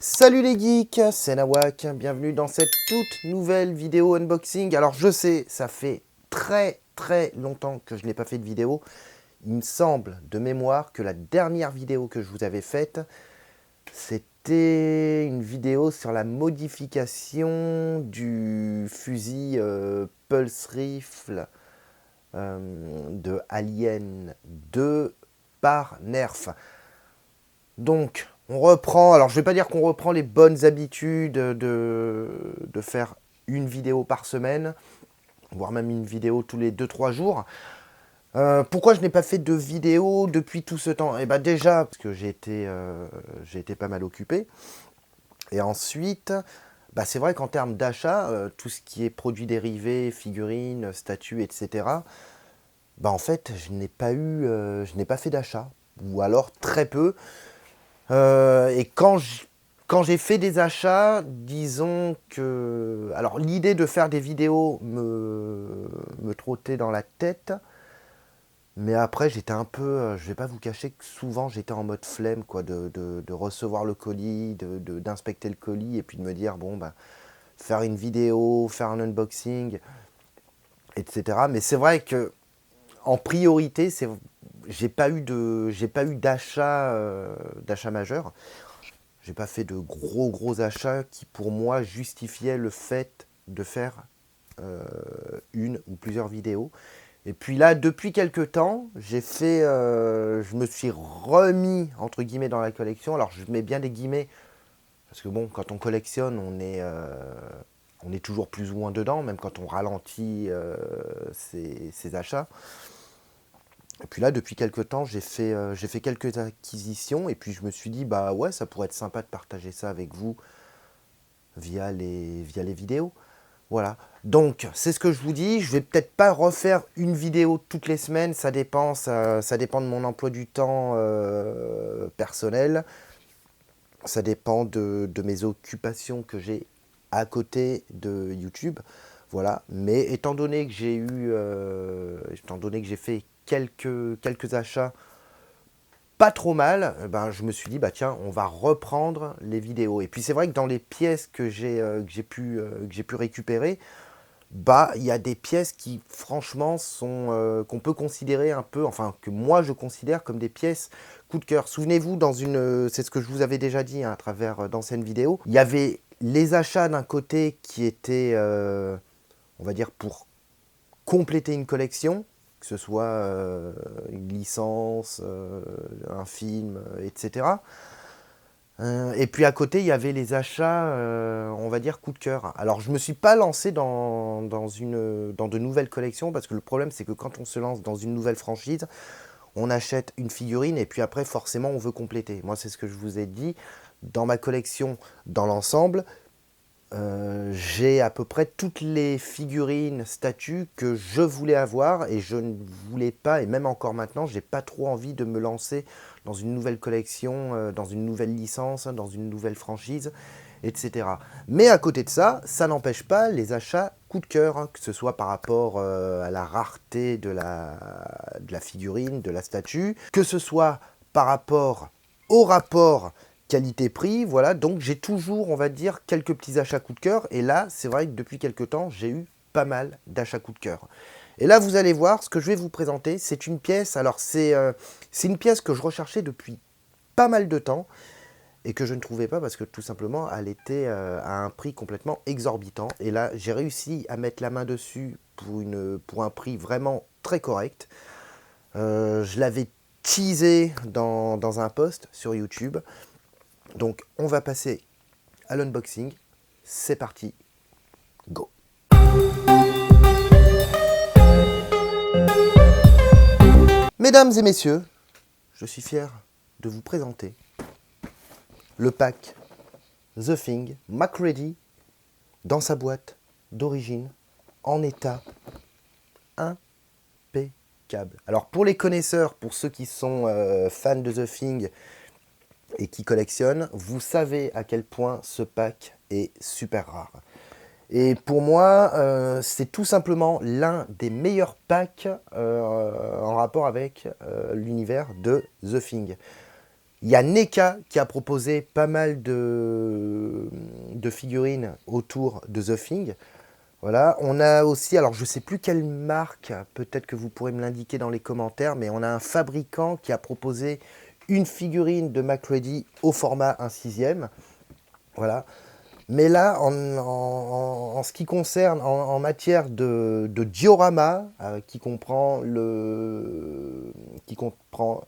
Salut les geeks, c'est Nawak, bienvenue dans cette toute nouvelle vidéo unboxing. Alors je sais, ça fait très longtemps que je n'ai pas fait de vidéo. Il me semble de mémoire que la dernière vidéo que je vous avais faite, c'était une vidéo sur la modification du fusil Pulse Rifle de Alien 2 par Nerf. Donc, on reprend, alors je ne vais pas dire qu'on reprend les bonnes habitudes de faire une vidéo par semaine, voire même une vidéo tous les 2-3 jours. Pourquoi je n'ai pas fait de vidéo depuis tout ce temps? Eh bien déjà, parce que j'ai été pas mal occupé. Et ensuite, bah c'est vrai qu'en termes d'achat, tout ce qui est produits dérivés, figurines, statues, etc., bah en fait, je n'ai pas fait d'achat. Ou alors très peu. Et quand j'ai fait des achats, disons que... Alors l'idée de faire des vidéos me trottait dans la tête, mais après j'étais un peu... je vais pas vous cacher que souvent j'étais en mode flemme, quoi, de recevoir le colis, d'inspecter le colis, et puis de me dire, bon, bah, faire une vidéo, faire un unboxing, etc. Mais c'est vrai que en priorité, j'ai pas eu d'achat majeur. J'ai pas fait de gros achats qui pour moi justifiaient le fait de faire une ou plusieurs vidéos. Et puis là, depuis quelques temps, je me suis remis entre guillemets dans la collection. Alors je mets bien des guillemets parce que bon, quand on collectionne, on est toujours plus ou moins dedans, même quand on ralentit ses achats. Et puis là, depuis quelques temps, j'ai fait quelques acquisitions et puis je me suis dit, bah ouais, ça pourrait être sympa de partager ça avec vous via les vidéos. Voilà. Donc, c'est ce que je vous dis. Je vais peut-être pas refaire une vidéo toutes les semaines. Ça dépend de mon emploi du temps personnel. Ça dépend de mes occupations que j'ai à côté de YouTube. Voilà. Mais étant donné que j'ai fait quelques achats pas trop mal, ben, je me suis dit, bah tiens, on va reprendre les vidéos. Et puis c'est vrai que dans les pièces que j'ai pu récupérer, bah il y a des pièces qui franchement qu'on peut considérer un peu, enfin que moi je considère comme des pièces coup de cœur. Souvenez-vous, c'est ce que je vous avais déjà dit hein, à travers d'anciennes vidéos, il y avait les achats d'un côté qui étaient, on va dire, pour compléter une collection, que ce soit une licence, un film, etc. Et puis à côté, il y avait les achats, on va dire, coup de cœur. Alors je ne me suis pas lancé dans de nouvelles collections, parce que le problème c'est que quand on se lance dans une nouvelle franchise, on achète une figurine et puis après forcément on veut compléter. Moi c'est ce que je vous ai dit, dans ma collection, dans l'ensemble, j'ai à peu près toutes les figurines, statues que je voulais avoir et je ne voulais pas, et même encore maintenant, j'ai pas trop envie de me lancer dans une nouvelle collection, dans une nouvelle licence, dans une nouvelle franchise, etc. Mais à côté de ça, ça n'empêche pas les achats coup de cœur, hein, que ce soit par rapport à la rareté de la figurine, de la statue, que ce soit par rapport au rapport qualité-prix, voilà, donc j'ai toujours, on va dire, quelques petits achats coup de cœur, et là, c'est vrai que depuis quelques temps, j'ai eu pas mal d'achats coup de cœur. Et là, vous allez voir, ce que je vais vous présenter, c'est une pièce, alors c'est une pièce que je recherchais depuis pas mal de temps, et que je ne trouvais pas parce que tout simplement, elle était à un prix complètement exorbitant, et là, j'ai réussi à mettre la main dessus pour un prix vraiment très correct. Je l'avais teasé dans un post sur YouTube. Donc on va passer à l'unboxing. C'est parti, go. Mesdames et messieurs, je suis fier de vous présenter le pack The Thing MacReady dans sa boîte d'origine en état impeccable. Alors pour les connaisseurs, pour ceux qui sont fans de The Thing et qui collectionnent, vous savez à quel point ce pack est super rare. Et pour moi, c'est tout simplement l'un des meilleurs packs en rapport avec l'univers de The Thing. Il y a NECA qui a proposé pas mal de figurines autour de The Thing. Voilà, on a aussi, alors je ne sais plus quelle marque, peut-être que vous pourrez me l'indiquer dans les commentaires, mais on a un fabricant qui a proposé une figurine de MacReady au format 1/6. Voilà. Mais là, en ce qui concerne, en matière de diorama, qui comprend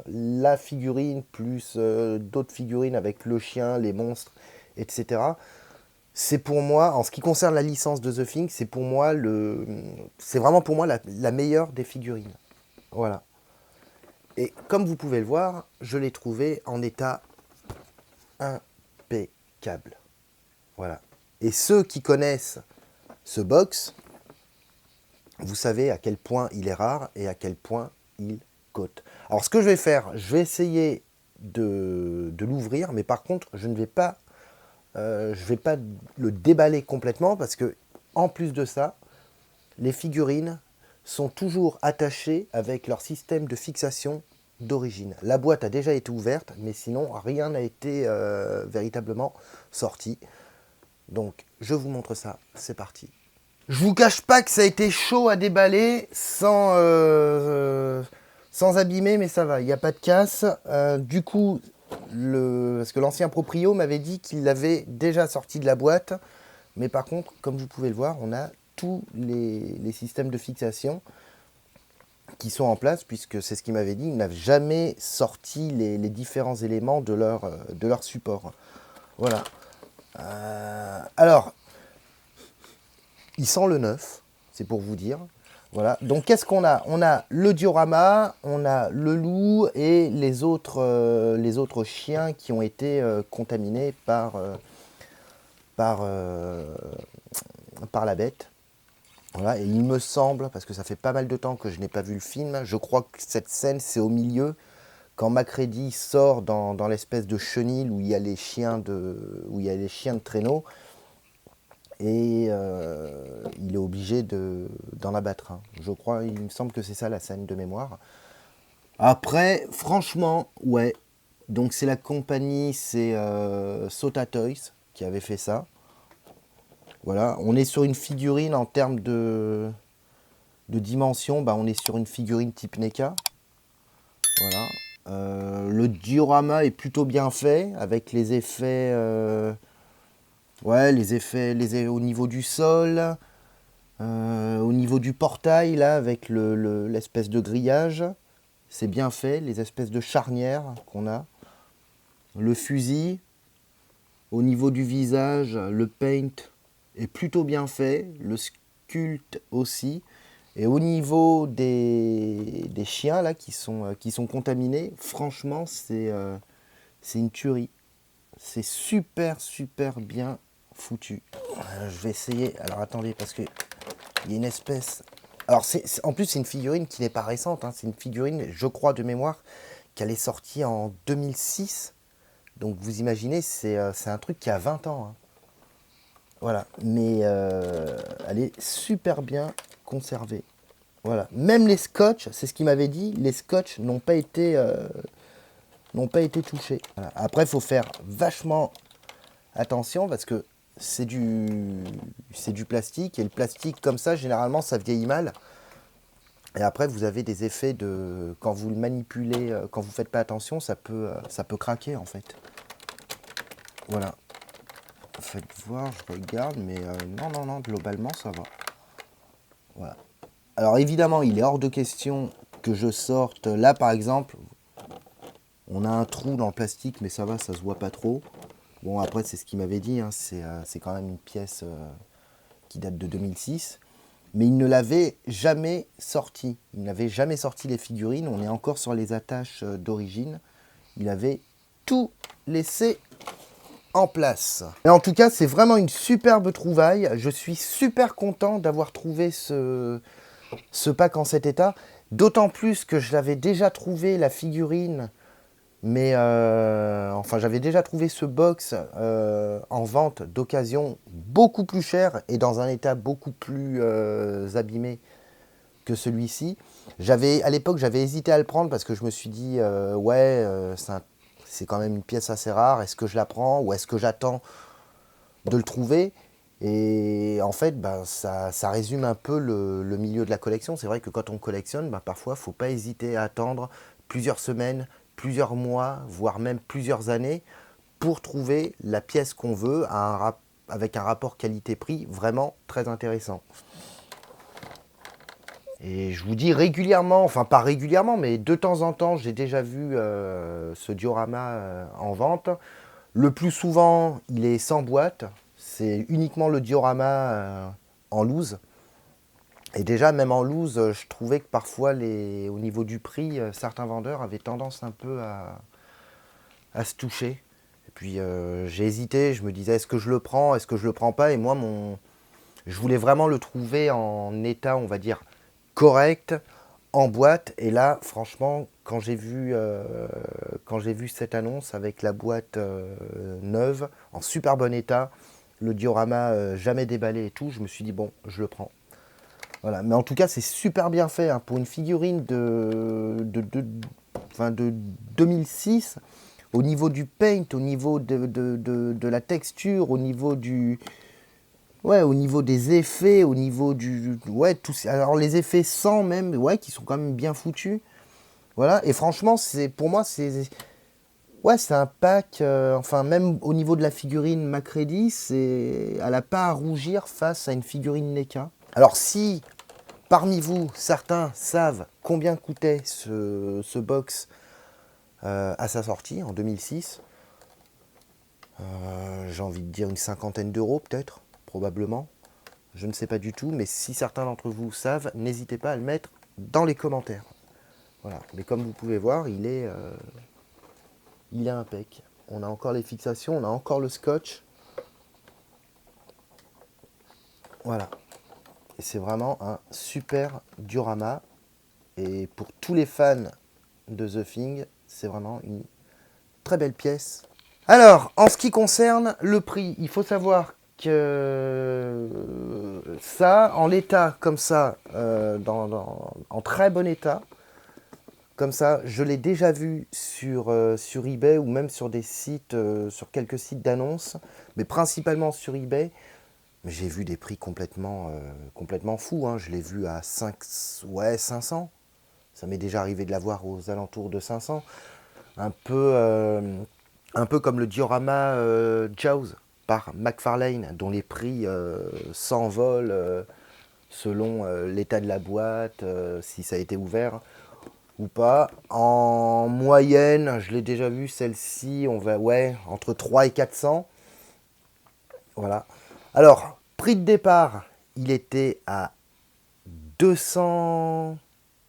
la figurine plus d'autres figurines avec le chien, les monstres, etc. C'est pour moi, en ce qui concerne la licence de The Thing, c'est vraiment pour moi la meilleure des figurines. Voilà. Et comme vous pouvez le voir, je l'ai trouvé en état impeccable. Voilà. Et ceux qui connaissent ce box, vous savez à quel point il est rare et à quel point il cote. Alors ce que je vais faire, je vais essayer de l'ouvrir, mais par contre, je vais pas le déballer complètement parce que, en plus de ça, les figurines sont toujours attachées avec leur système de fixation d'origine. La boîte a déjà été ouverte, mais sinon rien n'a été véritablement sorti. Donc je vous montre ça, c'est parti. Je vous cache pas que ça a été chaud à déballer sans abîmer, mais ça va, il n'y a pas de casse. Du coup, parce que l'ancien proprio m'avait dit qu'il l'avait déjà sorti de la boîte, mais par contre, comme vous pouvez le voir, on a tous les systèmes de fixation qui sont en place, puisque c'est ce qu'il m'avait dit, il n'a jamais sorti les différents éléments de leur support. Voilà. Alors, il sent le neuf, c'est pour vous dire. Voilà. Donc qu'est-ce qu'on a? On a le diorama, on a le loup et les autres chiens qui ont été contaminés par la bête. Voilà. Et il me semble, parce que ça fait pas mal de temps que je n'ai pas vu le film, je crois que cette scène c'est au milieu, quand MacReady sort dans l'espèce de chenil où il y a les chiens de traîneau. Et il est obligé d'en abattre un. Je crois, il me semble que c'est ça la scène de mémoire. Après, franchement, ouais. Donc c'est la compagnie, c'est Sota Toys qui avait fait ça. Voilà, on est sur une figurine en termes de dimension, bah, on est sur une figurine type NECA. Voilà. Le diorama est plutôt bien fait, avec les effets... ouais, les effets au niveau du sol, au niveau du portail, là, avec l'espèce de grillage. C'est bien fait, les espèces de charnières qu'on a. Le fusil, au niveau du visage, le paint est plutôt bien fait. Le sculpte aussi. Et au niveau des chiens là, qui sont contaminés, franchement, c'est une tuerie. C'est super, super bien foutu. Je vais essayer. Alors attendez, parce que il y a une espèce... Alors en plus, c'est une figurine qui n'est pas récente. Hein. C'est une figurine, je crois de mémoire, qu'elle est sortie en 2006. Donc vous imaginez, c'est un truc qui a 20 ans. Hein. Voilà. Mais elle est super bien conservée. Voilà. Même les scotch, c'est ce qu'il m'avait dit, les scotch n'ont pas été touchés. Voilà. Après, il faut faire vachement attention parce que c'est du plastique et le plastique comme ça, généralement, ça vieillit mal. Et après, vous avez des effets de... Quand vous le manipulez, quand vous faites pas attention, ça peut craquer en fait. Voilà. Faites voir, je regarde, mais non, globalement, ça va. Voilà. Alors évidemment, il est hors de question que je sorte... Là, par exemple, on a un trou dans le plastique, mais ça va, ça se voit pas trop. Bon, après, c'est ce qu'il m'avait dit, hein, c'est quand même une pièce qui date de 2006. Mais il ne l'avait jamais sorti. Il n'avait jamais sorti les figurines. On est encore sur les attaches d'origine. Il avait tout laissé en place. Et en tout cas, c'est vraiment une superbe trouvaille. Je suis super content d'avoir trouvé ce pack en cet état. D'autant plus que je l'avais déjà trouvé, la figurine. Mais enfin, j'avais déjà trouvé ce box en vente d'occasion beaucoup plus cher et dans un état beaucoup plus abîmé que celui-ci. À l'époque, j'avais hésité à le prendre parce que je me suis dit, ouais, c'est quand même une pièce assez rare, est-ce que je la prends ou est-ce que j'attends de le trouver? Et en fait, ben, ça résume un peu le milieu de la collection. C'est vrai que quand on collectionne, ben, parfois, il ne faut pas hésiter à attendre plusieurs semaines, plusieurs mois, voire même plusieurs années pour trouver la pièce qu'on veut avec un rapport qualité-prix vraiment très intéressant. Et je vous dis régulièrement, enfin pas régulièrement, mais de temps en temps, j'ai déjà vu ce diorama en vente. Le plus souvent, il est sans boîte. C'est uniquement le diorama en loose. Et déjà, même en loose, je trouvais que parfois, au niveau du prix, certains vendeurs avaient tendance un peu à se toucher. Et puis, j'ai hésité, je me disais, est-ce que je le prends, est-ce que je le prends pas? Et moi, je voulais vraiment le trouver en état, on va dire, correct, en boîte. Et là, franchement, quand j'ai vu cette annonce avec la boîte neuve, en super bon état, le diorama jamais déballé et tout, je me suis dit, bon, je le prends. Voilà. Mais en tout cas, c'est super bien fait hein, pour une figurine de 2006. Au niveau du paint, au niveau de la texture, au niveau ouais, au niveau des effets, au niveau ouais, alors les effets sans même, ouais, qui sont quand même bien foutus. Voilà, et franchement, pour moi, ouais, c'est un pack, enfin, même au niveau de la figurine Macready, elle n'a pas à rougir face à une figurine NECA. Alors, si parmi vous, certains savent combien coûtait ce box à sa sortie en 2006, j'ai envie de dire une cinquantaine d'euros peut-être, probablement. Je ne sais pas du tout, mais si certains d'entre vous savent, n'hésitez pas à le mettre dans les commentaires. Voilà, mais comme vous pouvez voir, il est impec. On a encore les fixations, on a encore le scotch. Voilà. Et c'est vraiment un super diorama. Et pour tous les fans de The Thing, c'est vraiment une très belle pièce. Alors, en ce qui concerne le prix, il faut savoir que ça, en l'état comme ça, en très bon état, comme ça, je l'ai déjà vu sur eBay ou même sur des sites, sur quelques sites d'annonces, mais principalement sur eBay. J'ai vu des prix complètement fous. Hein. Je l'ai vu à 500. Ça m'est déjà arrivé de l'avoir aux alentours de 500. Un peu comme le diorama Jaws par McFarlane, dont les prix s'envolent selon l'état de la boîte, si ça a été ouvert ou pas. En moyenne, je l'ai déjà vu, celle-ci, on va, ouais, entre 3 et 400. Voilà. Alors, prix de départ, il était à 200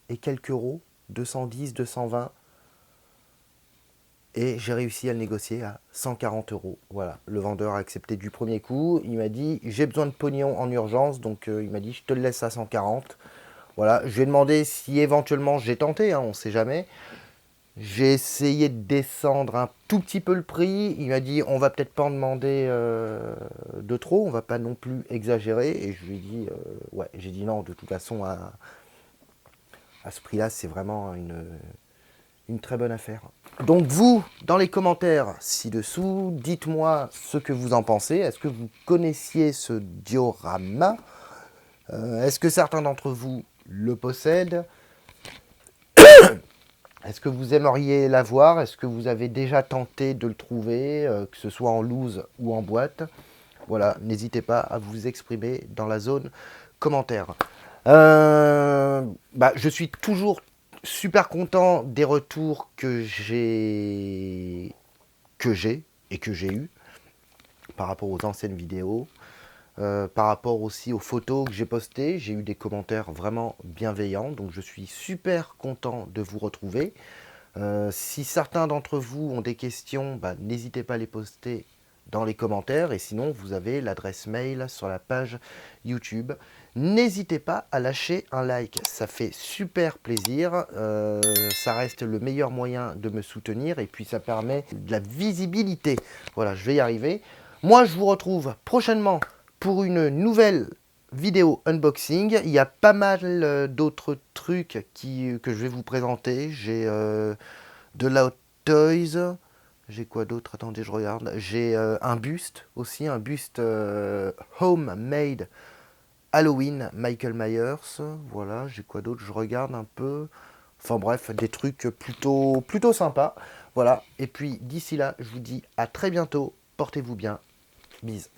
et quelques euros, 210, 220. Et j'ai réussi à le négocier à 140 euros. Voilà, le vendeur a accepté du premier coup. Il m'a dit, j'ai besoin de pognon en urgence. Donc, il m'a dit, je te le laisse à 140. Voilà, je lui ai demandé si éventuellement j'ai tenté, hein, on ne sait jamais. J'ai essayé de descendre un tout petit peu le prix. Il m'a dit, on va peut-être pas en demander de trop, on va pas non plus exagérer. Et je lui ai dit, ouais, j'ai dit non, de toute façon, à ce prix-là, c'est vraiment une très bonne affaire. Donc vous, dans les commentaires ci-dessous, dites-moi ce que vous en pensez. Est-ce que vous connaissiez ce diorama? Est-ce que certains d'entre vous le possèdent? Est-ce que vous aimeriez l'avoir? Est-ce que vous avez déjà tenté de le trouver, que ce soit en loose ou en boîte? Voilà, n'hésitez pas à vous exprimer dans la zone commentaire. Je suis toujours super content des retours que j'ai eu par rapport aux anciennes vidéos. Par rapport aussi aux photos que j'ai postées, j'ai eu des commentaires vraiment bienveillants, donc je suis super content de vous retrouver. Si certains d'entre vous ont des questions, n'hésitez pas à les poster dans les commentaires, et sinon vous avez l'adresse mail sur la page YouTube. N'hésitez pas à lâcher un like, ça fait super plaisir, ça reste le meilleur moyen de me soutenir, et puis ça permet de la visibilité. Voilà, je vais y arriver. Moi je vous retrouve prochainement pour une nouvelle vidéo unboxing. Il y a pas mal d'autres trucs que je vais vous présenter. J'ai de la Hot Toys, J'ai quoi d'autre? Attendez, je regarde. J'ai un buste aussi, un buste homemade Halloween Michael Myers. Voilà, j'ai quoi d'autre? Je regarde un peu. Enfin bref, des trucs plutôt sympas. Voilà. Et puis d'ici là, je vous dis à très bientôt. Portez-vous bien. Bise.